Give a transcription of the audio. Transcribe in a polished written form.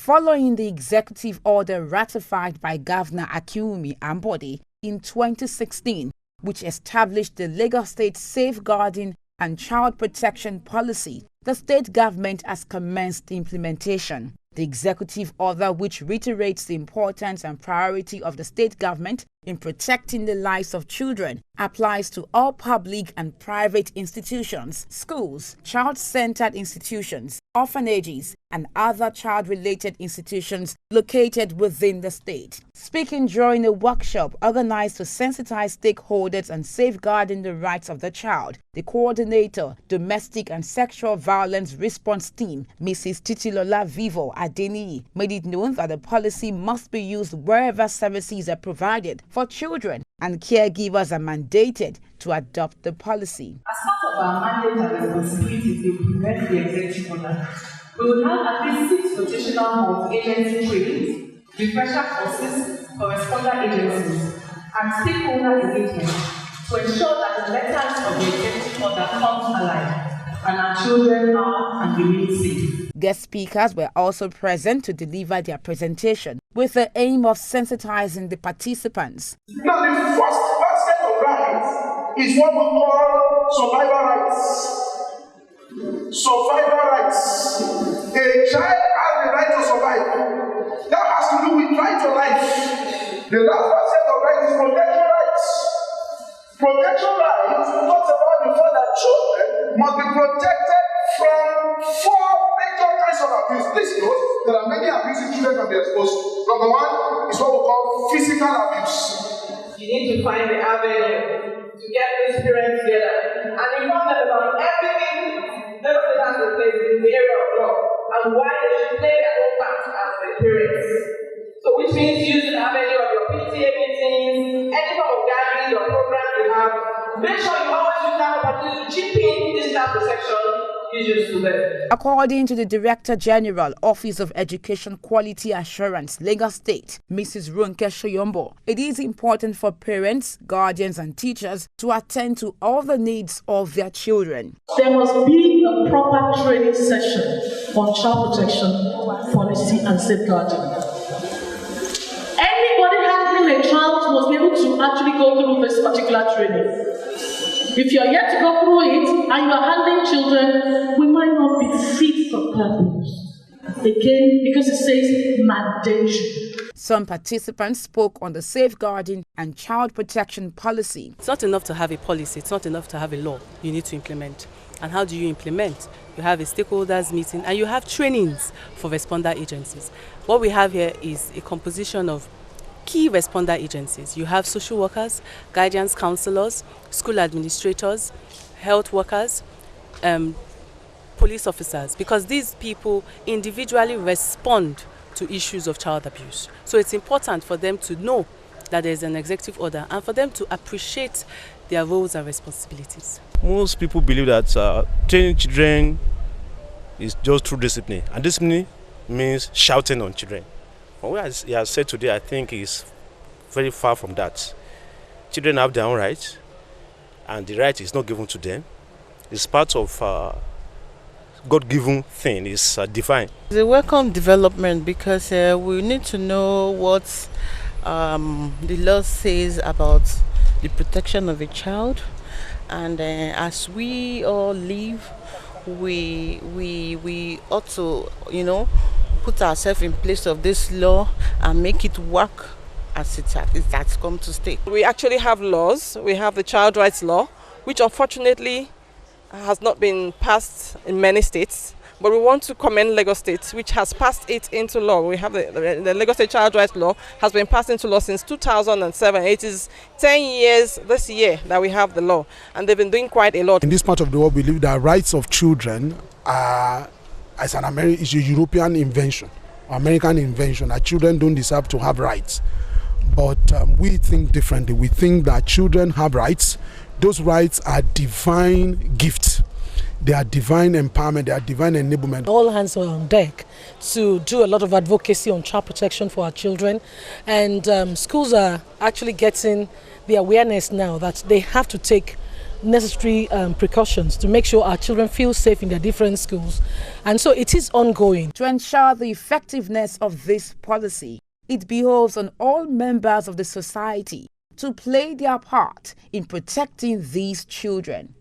following the executive order ratified by Governor Akinwumi Ambode in 2016, which established the Lagos State Safeguarding and Child Protection Policy. The state government has commenced implementation. The executive order, which reiterates the importance and priority of the state government in protecting the lives of children, applies to all public and private institutions, schools, child-centered institutions, orphanages, and other child-related institutions located within the state. Speaking during a workshop organized to sensitize stakeholders on safeguarding the rights of the child, the coordinator, Domestic and Sexual Violence Response Team, Mrs. Titilola Vivo Adeniyi, made it known that the policy must be used wherever services are provided for children, and caregivers are mandated to adopt the policy. As part of our mandate and responsibility to implement the executive order, we will have at least 6 rotational multi-agency trainings, refresher courses, correspondent agencies, and stakeholder engagement to ensure that the letters of the executive order comes alive and our children are and remain safe. Guest speakers were also present to deliver their presentation with the aim of sensitizing the participants. Now, the first basket of rights is what we call survival rights. Survival rights. A child has the right to survive. That has to do with right to life. The last basket of rights is protection rights. Protection rights talks about the fact that children must be protected from 4 major kinds of abuse. Please note, there are many abuses children can be exposed to. Number 1 is what we call physical abuse. You need to find the avenue to get these parents together and inform them about everything that has to place in the area of law and why they should play their own part as the parents. So which means use the avenue of your PTA meetings, any form of gathering or program you have. Make sure you always use that opportunity to chip in this child protection issues to them. According to the Director General, Office of Education Quality Assurance, Lagos State, Mrs. Ronke Shoyombo, it is important for parents, guardians, and teachers to attend to all the needs of their children. There must be a proper training session on child protection, policy, and safeguarding. Anybody handling a child must be able to actually go through this particular training. If you are yet to go through it and you are handling children, we might not be fit for purpose. Again, because it says mandation. Some participants spoke on the safeguarding and child protection policy. It's not enough to have a policy, it's not enough to have a law. You need to implement. And how do you implement? You have a stakeholders meeting and you have trainings for responder agencies. What we have here is a composition of key responder agencies. You have social workers, guidance counselors, school administrators, health workers, police officers, because these people individually respond to issues of child abuse. So it's important for them to know that there's an executive order and for them to appreciate their roles and responsibilities. Most people believe that training children is just through discipline, and discipline means shouting on children. What he has said today, I think, is very far from that. Children have their own rights, and the right is not given to them. It's part of God-given thing, it's divine. It's a welcome development because we need to know what the law says about the protection of a child, and as we all live, we ought to, put ourselves in place of this law and make it work as it has come to stay. We actually have laws. We have the child rights law, which unfortunately has not been passed in many states. But we want to commend Lagos State, which has passed it into law. We have the Lagos State Child Rights Law has been passed into law since 2007. It is 10 years this year that we have the law, and they've been doing quite a lot. In this part of the world, we believe that rights of children are, is a European invention, American invention, that children don't deserve to have rights. But we think differently. We think that children have rights. Those rights are divine gifts. They are divine empowerment, they are divine enablement. All hands are on deck to do a lot of advocacy on child protection for our children. And schools are actually getting the awareness now that they have to take necessary precautions to make sure our children feel safe in their different schools. And so it is ongoing. To ensure the effectiveness of this policy, it behoves on all members of the society to play their part in protecting these children.